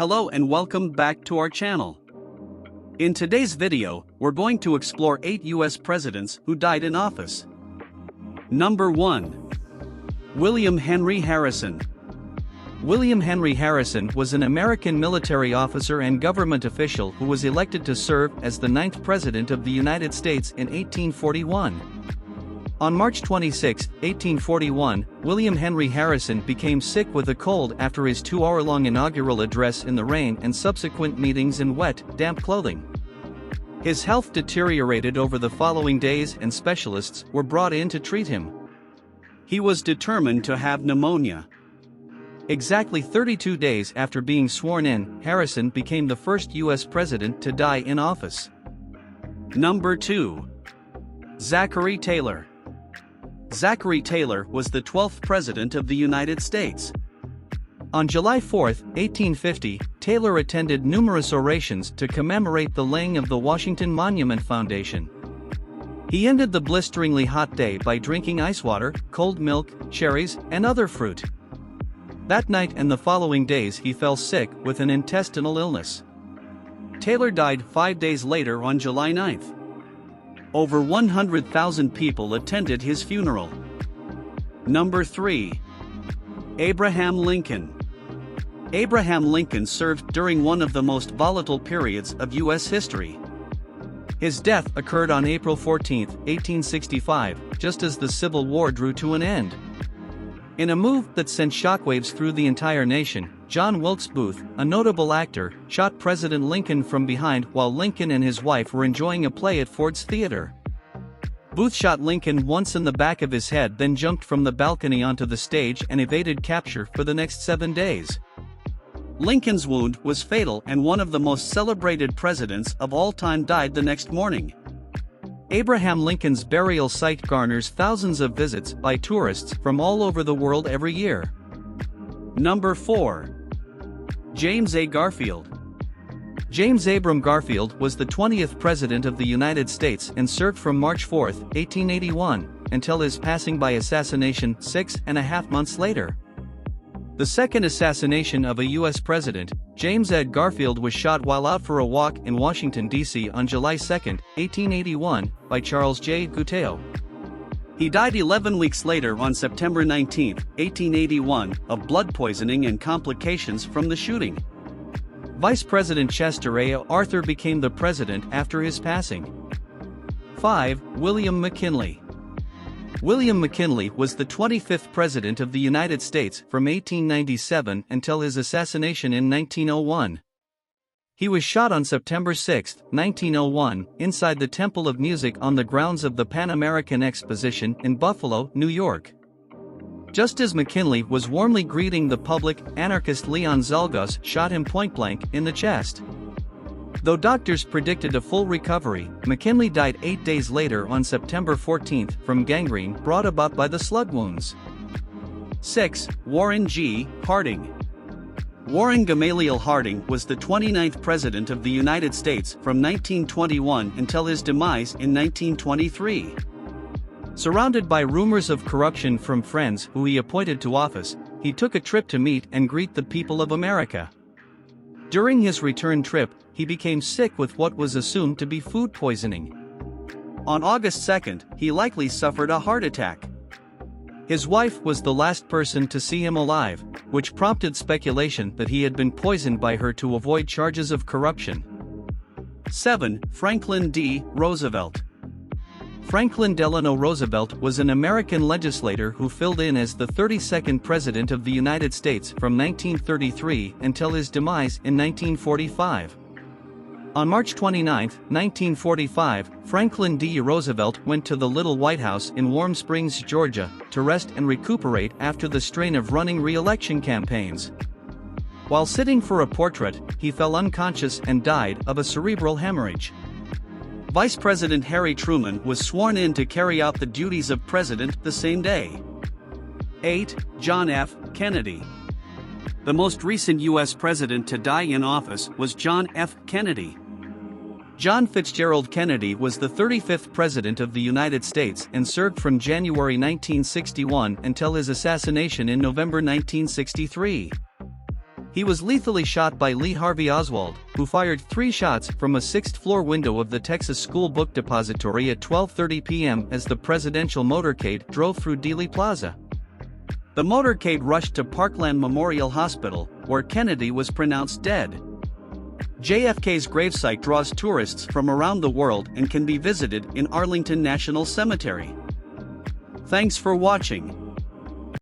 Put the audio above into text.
Hello and welcome back to our channel. In today's video, we're going to explore 8 US presidents who died in office. Number 1. William Henry Harrison. William Henry Harrison was an American military officer and government official who was elected to serve as the 9th President of the United States in 1841. On March 26, 1841, William Henry Harrison became sick with a cold after his 2-hour-long inaugural address in the rain and subsequent meetings in wet, damp clothing. His health deteriorated over the following days and specialists were brought in to treat him. He was determined to have pneumonia. Exactly 32 days after being sworn in, Harrison became the first U.S. president to die in office. Number 2. Zachary Taylor. Zachary Taylor was the 12th President of the United States. On July 4, 1850, Taylor attended numerous orations to commemorate the laying of the Washington Monument Foundation. He ended the blisteringly hot day by drinking ice water, cold milk, cherries, and other fruit. That night and the following days he fell sick with an intestinal illness. Taylor died 5 days later on July 9. Over 100,000 people attended his funeral. Number 3. Abraham Lincoln. Abraham Lincoln served during one of the most volatile periods of U.S. history. His death occurred on April 14, 1865, just as the Civil War drew to an end. In a move that sent shockwaves through the entire nation, John Wilkes Booth, a notable actor, shot President Lincoln from behind while Lincoln and his wife were enjoying a play at Ford's Theater. Booth shot Lincoln once in the back of his head, then jumped from the balcony onto the stage and evaded capture for the next 7 days. Lincoln's wound was fatal, and one of the most celebrated presidents of all time died the next morning. Abraham Lincoln's burial site garners thousands of visits by tourists from all over the world every year. Number 4. James A. Garfield. James Abram Garfield was the 20th President of the United States and served from March 4, 1881, until his passing by assassination 6.5 months later. The second assassination of a U.S. president, James A. Garfield, was shot while out for a walk in Washington, D.C. on July 2, 1881, by Charles J. Guteo. He died 11 weeks later on September 19, 1881, of blood poisoning and complications from the shooting. Vice President Chester A. Arthur became the president after his passing. 5. William McKinley. William McKinley was the 25th President of the United States from 1897 until his assassination in 1901. He was shot on September 6, 1901, inside the Temple of Music on the grounds of the Pan American Exposition in Buffalo, New York. Just as McKinley was warmly greeting the public, anarchist Leon Czolgosz shot him point-blank in the chest. Though doctors predicted a full recovery, McKinley died 8 days later on September 14 from gangrene brought about by the slug wounds. 6. Warren G. Harding. Warren Gamaliel Harding was the 29th President of the United States from 1921 until his demise in 1923. Surrounded by rumors of corruption from friends who he appointed to office, he took a trip to meet and greet the people of America. During his return trip, he became sick with what was assumed to be food poisoning. On August 2, he likely suffered a heart attack. His wife was the last person to see him alive, which prompted speculation that he had been poisoned by her to avoid charges of corruption. 7. Franklin D. Roosevelt. Franklin Delano Roosevelt was an American legislator who filled in as the 32nd President of the United States from 1933 until his demise in 1945. On March 29, 1945, Franklin D. Roosevelt went to the Little White House in Warm Springs, Georgia, to rest and recuperate after the strain of running re-election campaigns. While sitting for a portrait, he fell unconscious and died of a cerebral hemorrhage. Vice President Harry Truman was sworn in to carry out the duties of president the same day. 8. John F. Kennedy. The most recent U.S. president to die in office was John F. Kennedy. John Fitzgerald Kennedy was the 35th President of the United States and served from January 1961 until his assassination in November 1963. He was lethally shot by Lee Harvey Oswald, who fired 3 shots from a 6th-floor window of the Texas School Book Depository at 12:30 p.m. as the presidential motorcade drove through Dealey Plaza. The motorcade rushed to Parkland Memorial Hospital, where Kennedy was pronounced dead. JFK's gravesite draws tourists from around the world and can be visited in Arlington National Cemetery. Thanks for watching.